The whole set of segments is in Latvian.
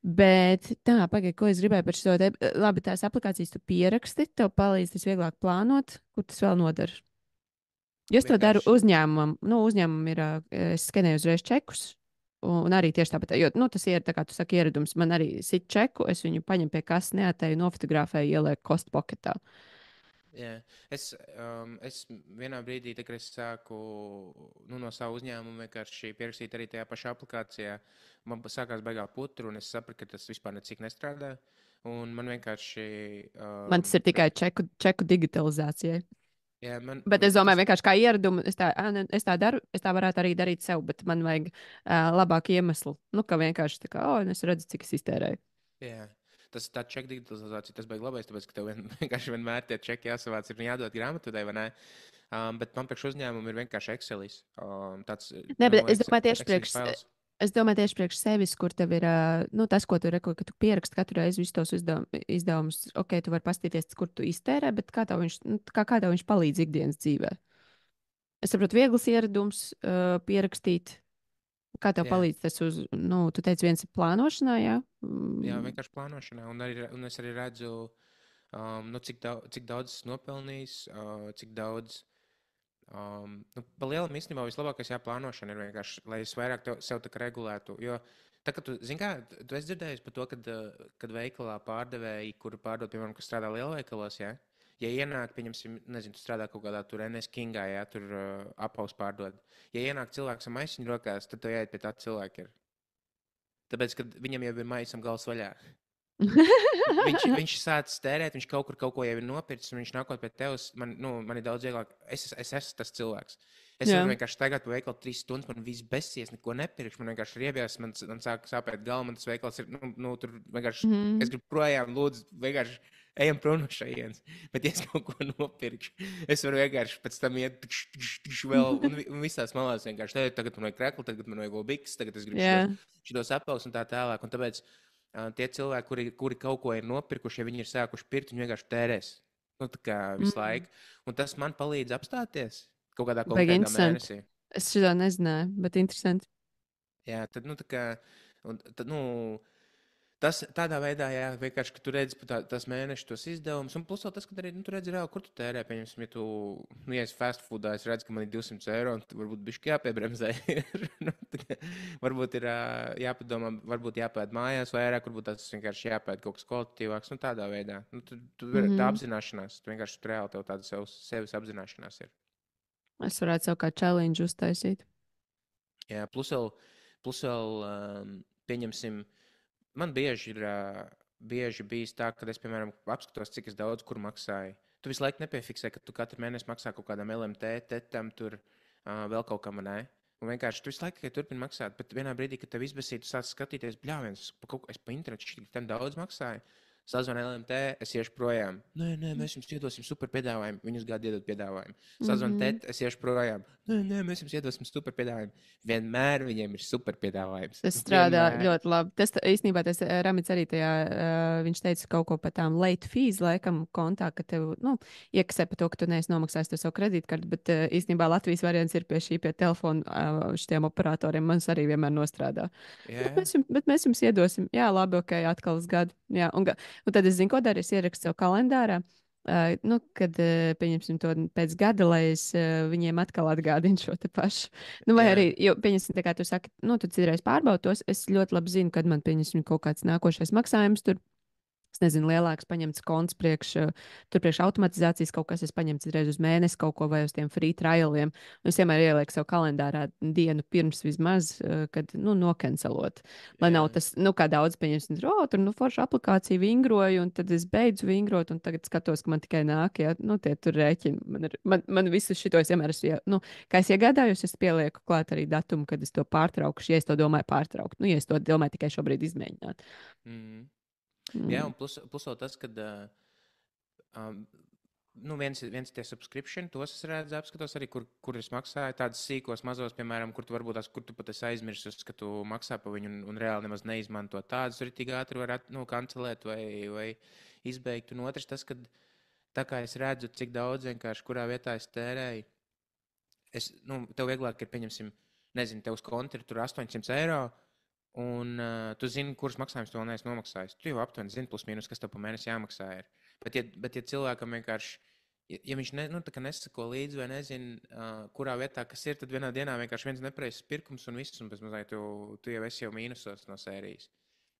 Bet tā, pagaid, ko es gribēju par šo te. Labi, tās aplikācijas tu pieraksti, tev palīdz tas vieglāk plānot, kur tas vēl nodara. Ja es to daru Vienkārši, uzņēmumam, nu, uzņēmumam ir, es skenēju uzreiz čekus, un arī tieši tāpat, jo, nu, tas ir, tā kā tu saki, ieradums, man arī sit čeku, es viņu paņemu pie kastes, neatēju, nofotografēju, ielieku kostu poketā. jā. Es vienā brīdī, tā, kad es sāku nu, no savu uzņēmumu vienkārši pierakstīt arī tajā pašā aplikācijā, man sākās baigā putra, un es sapratu, ka tas vispār necik nestrādā. Un man vienkārši, Man tas ir nu, tikai čeku digitalizācijai. jā, Bet es domāju, tas, vienkārši kā ieradumu, es tā daru, es tā varētu arī darīt sev, bet man vajag labāku iemeslu. Nu, ka vienkārši tā kā, es redzu, cik es iztērēju. jā. Tā čeka digitalizācija, tas beigas labais, tāpēc, ka tev vienkārši vienmēr tie čeki jāsavāc, ir jādod grāmatvedai, vai ne? Bet man priekš uzņēmumu ir vienkārši Excelis. Tāds, Nē, nu, bet Excelis fails. es domāju tieši priekš sevis, kur tev ir, nu, tas, ko tu reko, ka tu pieraksti katru reizi visus tos izdevumus. Ok, tu vari pastīties, kur tu iztērē, bet kā tev viņš palīdz ikdienas dzīvē? Es saprotu, viegls ieradums, pierakstīt. Kā tev Jā. palīdz tas nu, tu teici, viens ir plānošanā, jā? Jā, vienkārši plānošanā. Un es arī redzu, nu, cik daudz es nopelnījis, cik daudz. Nu, pa lielam īstenībā vislabākais jāplānošana ir vienkārši, lai es vairāk sev tā kā regulētu. Jo, tā kā tu, zini kā, tu esi dzirdējis par to, kad veikalā pārdevēji, kur pārdod, piemēram, kas strādā lielveikalos, jā, ja ienāk, pieņemsim, nezinu, tu strādā kaut kādā tur NS Kingā, jā, tur apaus pārdod. Ja ienāk cilvēks ar maisiņu rokās, tad tu jāiet pie tā cilvēka. Tāpēc, kad viņam jau ir maisam gals vaļā. Viņš sācis tērēt, viņš kaut ko jau ir nopircis, un viņš nākot pie tevis. Man ir daudz vieglāk. Es esmu tas cilvēks. Es Jā. varu vienkārši staigāt pa veikalu 3 stundas, man viss besies, neko nepirkšu. Man vienkārši ir iebies, man sāk sāpēt galva, man tas veikals ir. Tur vienkārši Mm. es gribu projām, lūdzu, vienkārši ejam prom no šejienes. Bet, ja es kaut ko nopirkšu, es varu vienkārši pēc tam iet vēl un visās malās vienkārši. Tagad man vajag kreklu, tagad man vajag biks, tagad es gribu Jā. šitos apels un tā tālāk. Un tāpēc tie cilvēki, kuri kaut ko ir nopirkuši, ja viņi ir sākuši pirkt, viņi vienkārši tērēs. Nu, tā kā visu Mm. laiku. Un tas man palīdz apstāties kaut kādā Baigi konkrētā interesanti. mēnesī. Es šo nezināju, bet interesanti. Jā, tad, nu, tā kā, un, tad, nu, tas tādā veidā, jā, vienkārši, ka tu redzi tās mēneša tos izdevumus, un plus vēl tas, ka arī, nu, tu redzi reāli, kur tu tērē, pieņemsim, ja tu, nu, ja es fast foodā, es redzu, ka man ir 200 eiro, un tad varbūt bišķi jāpiebremzē. Nu, tā kā varbūt ir jāpadomā, varbūt jāpēd mājās vairāk, varbūt tas vienkārši jāpēd kaut kas kvalitatīvāks, nu, tādā veidā. Nu, tā Mhm. apzināšanās, tu vienkārši tur reāli tev tāda sevis apzināšanās ir. Es varētu savu kā challenge uztaisīt. Jā, plus vēl pieņemsim. Man bieži ir bieži bijis tā, ka es, piemēram, apskatos, cik daudz kur maksāju. Tu visu laiku nepiefiksē, ka tu katru mēnesi maksā kaut kādam LMT, tetam, tur vēl kaut kam, ne? Un vienkārši tu visu laiku turpini maksāt, bet vienā brīdī, kad tev izbēsīja, tu sāc skatīties, bļāviens, es pa internetu šķiet, ka tam daudz maksāju. Sazvanīju LMT, es iešu projām. Nē, mēs jums iedosim super piedāvājumu. Viņus gadu iedod piedāvājumu. Sazvanīju Mhm. TET, es iešu projām. Nē, mēs jums iedosim super piedāvājumu. Vienmēr viņiem ir super piedāvājums. Tas strādā Vienmēr. ļoti labi. Īstenībā tas Ramits arī tajā, viņš teica kaut ko par tām late fees, laikam, kontā, ka tev, nu, iekasē par to, ka tu neesi nomaksājis to savu kredītkarti, bet īstenībā Latvijas variants ir pie telefona šiem operatoriem. Mums arī vienmēr nostrādā. Jā, Bet mēs jums iedosim, jā, labi, ok, atkal uz gadu. Jā, un tad es zinu, ko daru, es ierakstu sev kalendārā. Nu, kad pieņemsim to pēc gada, lai es viņiem atkal atgādinu šo te pašu. Nu, vai jā, arī, jo, pieņemsim, tā kā tu saki, nu, tu citreiz pārbaudos, es ļoti labi zinu, kad man, pieņemsim, kaut kāds nākošais maksājums tur. Es nezinu, lielāks paņemts konts priekš automatizācijas kaut kas, es paņemu citreiz uz mēnesi kaut ko vai uz tiem free trialiem. Un es vienmēr ielieku sev kalendārā dienu pirms vismaz, kad, nu, nokancelot. Lai nav jā, tas, nu, kā daudz pieņemsim, tur, nu, forša aplikācija vingroju, un tad es beidzu vingrot, un tagad skatos, ka man tikai nāk, ja, nu, tie tur rēķini. Man visu šito es vienmēr esmu, nu, kā es iegādājos, es pielieku klāt arī datumu, kad es to pārtraukšu, ja es to domāju pārtraukt. Nu, ja es to domāju tikai šobrīd izmēģināt. mm. Jā, Mm. un plus vēl tas, ka um, nu, viens tie subscription, tos es redzu, apskatos arī, kur es maksāju tādus sīkos, mazos, piemēram, kur tu varbūt tās, kur tu pat esi aizmirsis, ka tu maksā par viņu un reāli nemaz neizmanto tādus, arī tik ātri var nu, kancelēt vai izbeigt. Un otrs tas, ka tā kā es redzu, cik daudz vienkārši kurā vietā es tērēju, nu, tev vieglāk ir, pieņemsim, nezinu, tev uz konta ir tur 800 eiro. Un tu zini, kurus maksājumus tu vēl neesi nomaksājis. Tu jau aptuveni zini, plus mīnus, kas tev pa mēnesi jāmaksā. Ir. Bet ja cilvēkam vienkārši, ja viņš nu, nesako līdzi vai nezina, kurā vietā kas ir, tad vienā dienā vienkārši viens nepareizs pirkums un viss, un pēc mazliet tu jau esi mīnusos no sērijas.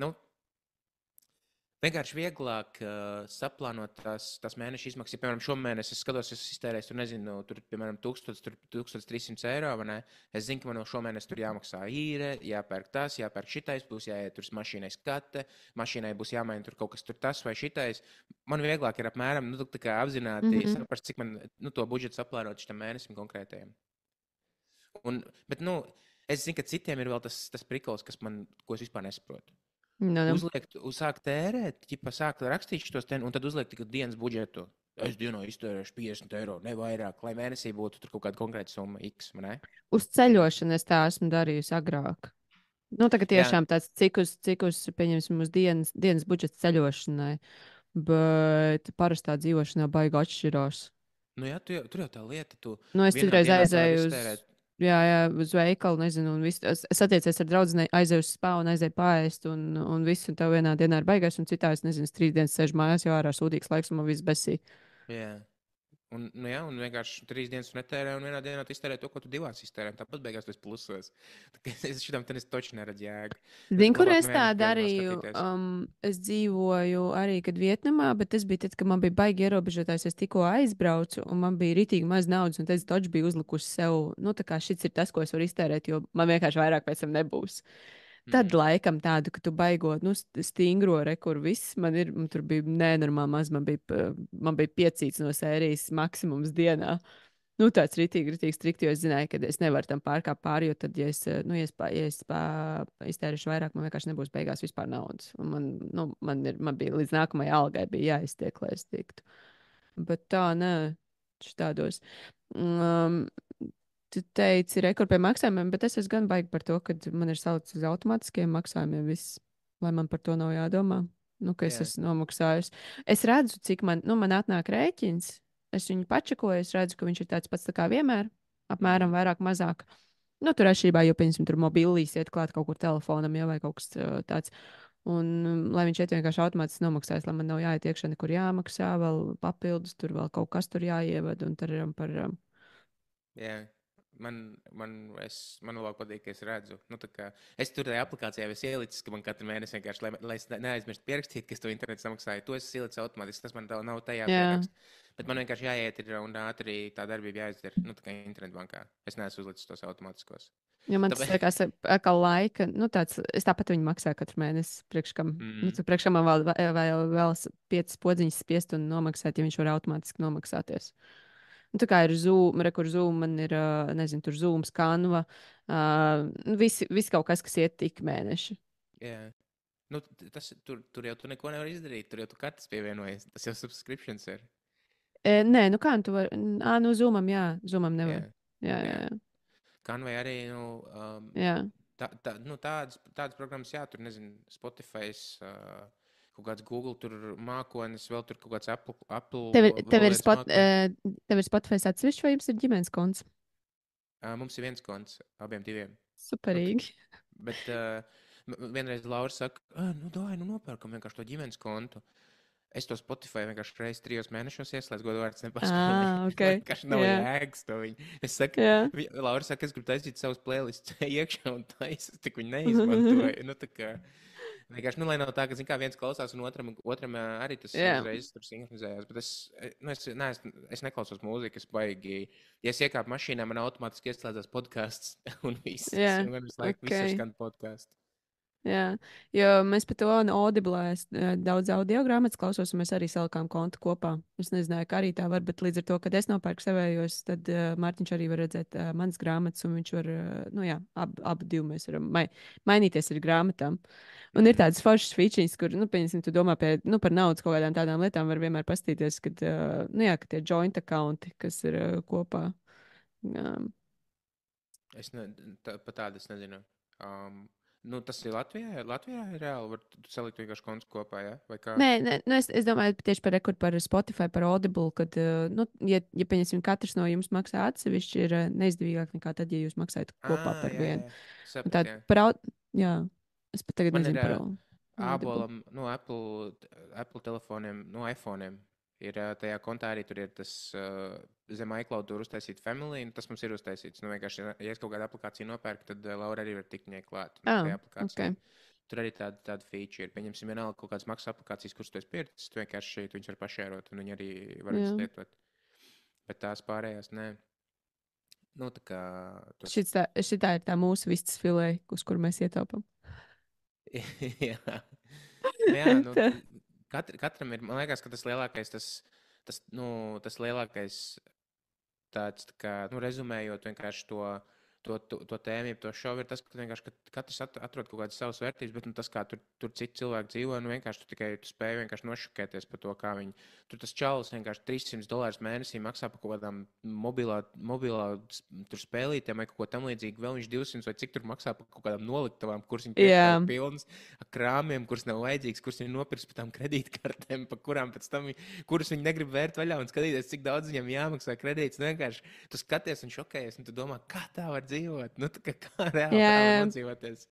Nu, vienkārši vieglāk saplānot tās mēneša izmaksas. Ja, piemēram, šomēnes es skatos, es iztērēju, tur nezinu, tur, piemēram, 1300 eiro, vai ne? Es zinu, ka man no šomēnes tur jāmaksā īre, jāpērk tas, jāpērk šitais, būs jāiet tur mašīnai skate, mašīnai būs jāmaina tur kaut kas tur tas vai šitais. Man vieglāk ir apmēram, nu, tā kā apzināti saprast, cik man, nu, to budžetu saplānot šitam mēnesim konkrētajam. Bet, nu, es zinu, ka citiem ir vēl tas prikols, ko es vispār nesaprotu. Uzliekt, sāk tērēt, ja sāk rakstīt šos te, un tad uzliek tikai dienas budžetu. Es dienā iztērēšu 50 eiro, ne vairāk, lai mēnesī būtu tur kaut kāda konkrēta summa X. Uz ceļošanu es tā esmu darījusi agrāk. Nu, tagad tiešām tāds, cik uz pieņemsim, uz dienas budžets ceļošanai, bet parastā dzīvošanā baigi atšķirās. Nu jā, tur jau tā lieta, es citreiz aizēju uz veikalu, nezinu, un visu. Es attiecies ar draudzenei, aizēju uz spā un aizēju paēst, un viss, un tev vienā dienā ir baigais, un citā, es nezinu, 3 dienas sēžu mājās, jau ārā sūdīgs laiks, un man viss besī. Jā. Un vienkārši 3 dienas netērē, un vienā dienā tu iztērē to, ko tu 2 iztērē. Tāpat beigās tas plusos. Es šitam tenis toči neredzu jēgu. Zini, kur es tā darīju? Es dzīvoju arī, kad Vietnamā, bet tas bija tad, kad man bija baigi ierobežotājs. Es tikko aizbraucu, un man bija ritīgi maz naudas, un tas toči bija uzlikusi sev, nu, tā kā šis ir tas, ko es varu iztērēt, jo man vienkārši vairāk pēc tam nebūs. Tad laikam tādu, ka tu baigot, nu, stingro rekur viss, man tur bija nenormāli maz, man bija 5 no sērijas maksimums dienā. Nu, tāds rītīgi strikti, jo es zināju, ka es nevaru tam pārkāpt pāri, jo tad, ja es iztērēšu vairāk, man vienkārši nebūs beigās vispār naudas. Un man bija līdz nākamajai algai bija jāiztiek, lai es tiktu. Bet tā, nē, štādos. Tu teici, rekord pie maksājumiem, bet es esmu gan baigi par to, ka man ir salikts uz automātiskiem maksājumiem viss, lai man par to nav jādomā. Nu, ka es esmu nomaksājusi. Es redzu, cik man atnāk rēķins. Es viņu pačakoju, es redzu, ka viņš ir tāds pats tā kā vienmēr, apmēram vairāk, mazāk. Nu, tur atšķirībā, jo, piemēram, tur mobilīs iet klāt kaut kur telefonam, jau vai kaut kas tāds. Un lai viņš iet vienkārši automātiski nomaksājas, lai man nav jāiet iekšā nekur jāmaksā, vēl papildus, tur vēl kaut kas tur jāievada un tad par. Jā. Man labāk patīk, ka es redzu. Nu, es tur tajā aplikācijā esmu ielicis, ka man katru mēnesi vienkārši, lai es neaizmirstu pierakstīt, ka es to internetu samaksāju. To es ielicu automātiski, tas man nav tajā pierakstā. Bet man vienkārši jāiet un ātri tā darbība jāizdara. Nu, tā kā internetbankā. Es neesmu uzlicis tos automātiskos. Jo man tas liekas, ka laika, es tāpat viņu maksāju katru mēnesi. Priekškam man vēl 5 podziņas spiest un nomaksāt, ja viņš var automātiski nomaksāties. Tā kā ir Zoom, man ir, nezinu, tur Zoom, Canva, viss kaut kas, kas iet tik mēneši. Jā. Nu, tur jau tu neko nevar izdarīt, tur jau tu katrs pievienojies, tas jau subscriptions ir. Nē, nu kā tu vari, Zoomam, jā, Zoomam nevar. Jā. Canva arī, tādas programmas, jā, tur, nezinu, Spotify, kaut kāds Google, tur mākonis, vēl tur kaut kāds Apple. Tev ir Spotify atsevišķi vai jums ir ģimenes konts? Mums ir viens konts, abiem diviem. Superīgi. Bet vienreiz Laura saka, nopērkam vienkārši to ģimenes kontu. Es to Spotify vienkārši reizes 3 mēnešos ieslēdzu, godu vārds nepastāv. Okay. Vienkārši nav jēgas to viņu. Es saku, Laura saka, es gribu taisīt savus playlists iekšā un taisu, tik viņu neizmantoju. Nu, tā kā... Vienkārši, lai nav tā, ka viens klausās, un otram arī tas reizes tur sinhronizējās. Bet es neklausos mūziku, es baigi. Ja es iekāpu mašīnā, man automātiski ieslēdzas podkāsts un viss. Man visu laiku viss skan podkāstu. Jā, jo mēs par to Audible daudz audio grāmatas klausos, un mēs arī salikām kontu kopā. Es nezināju, ka arī tā var, bet līdz ar to, kad es nopērku savējos, tad Mārtiņš arī var redzēt manas grāmatas, un viņš var, abi divi mēs varam mainīties ar grāmatām. Un ir tādas foršas features, kur, pieņemsim, tu domā par naudas kaut kādām tādām lietām, var vienmēr pastīties, ka tie joint accounti, kas ir kopā. Par tādu es nezinu. Tas ir Latvijā. Latvijā ir reāli. Var salikt vienkārši kontus kopā, ja? Vai kā? Nē, es domāju tieši par Spotify, par Audible, kad, ja pieņemsim, katrs no jums maksā atsevišķi, ir neizdevīgāk nekā tad, ja jūs maksājat kopā par vienu. Saprat, jā. Jā. Es pat tagad Man ir nezinu par Audible. ābolam, nu, Apple telefoniem, nu, iPhone'iem. Ir tajā kontā arī tur ir tas zem iCloud, tur uztaisīt family, un tas mums ir uztaisīts. Nu, vienkārši, ja es kaut kādu aplikāciju nopērku, tad Laura arī var tikt viņai klāt. Nu, tajā aplikācijā. Ok. Tur arī tāda feature ir. Pieņemsim, vienalga kaut kādas maksas aplikācijas, kuras tu esi pieredzējis, tu vienkārši viņus var pašērot, un viņi arī var viņus Jā. lietot. Bet tās pārējās, nē. Nu, tā kā tur. Šitā ir tā mūsu vistas filē, uz kur mēs ietaupām. Jā. Nu, jā, nu, katram ir, man liekas, ka tas lielākais, tas lielākais tāds, tā kā, nu, rezumējot vienkārši to tēmu, to šovu, ir tas, ka vienkārši katrs atrod kaut kādas savas vērtības, bet nu, tas, kā tur citi cilvēki dzīvo, nu, vienkārši tu spēj vienkārši nošokēties par to, kā viņi. Tur tas čalis vienkārši $300 mēnesī maksā par kaut kādām mobilā tur spēlītēm vai kaut ko tam līdzīgu. Vēl viņš 200 vai cik tur maksā par kaut kādām noliktavām, kuras viņa priekšā ir pilnas ar krāmiem, kuras nav vajadzīgas, kuras viņa nopirks par tām kredītkartēm, pa kurām pēc tam, kuras viņa negrib vērt vaļā un skatīties, cik daudz viņam jāmaksā kredīts. Nu, vienkārši tu skaties un šokējies, un tu domā, kā tā var dzīvot? Nu, kā reāli tā var nodzīvoties?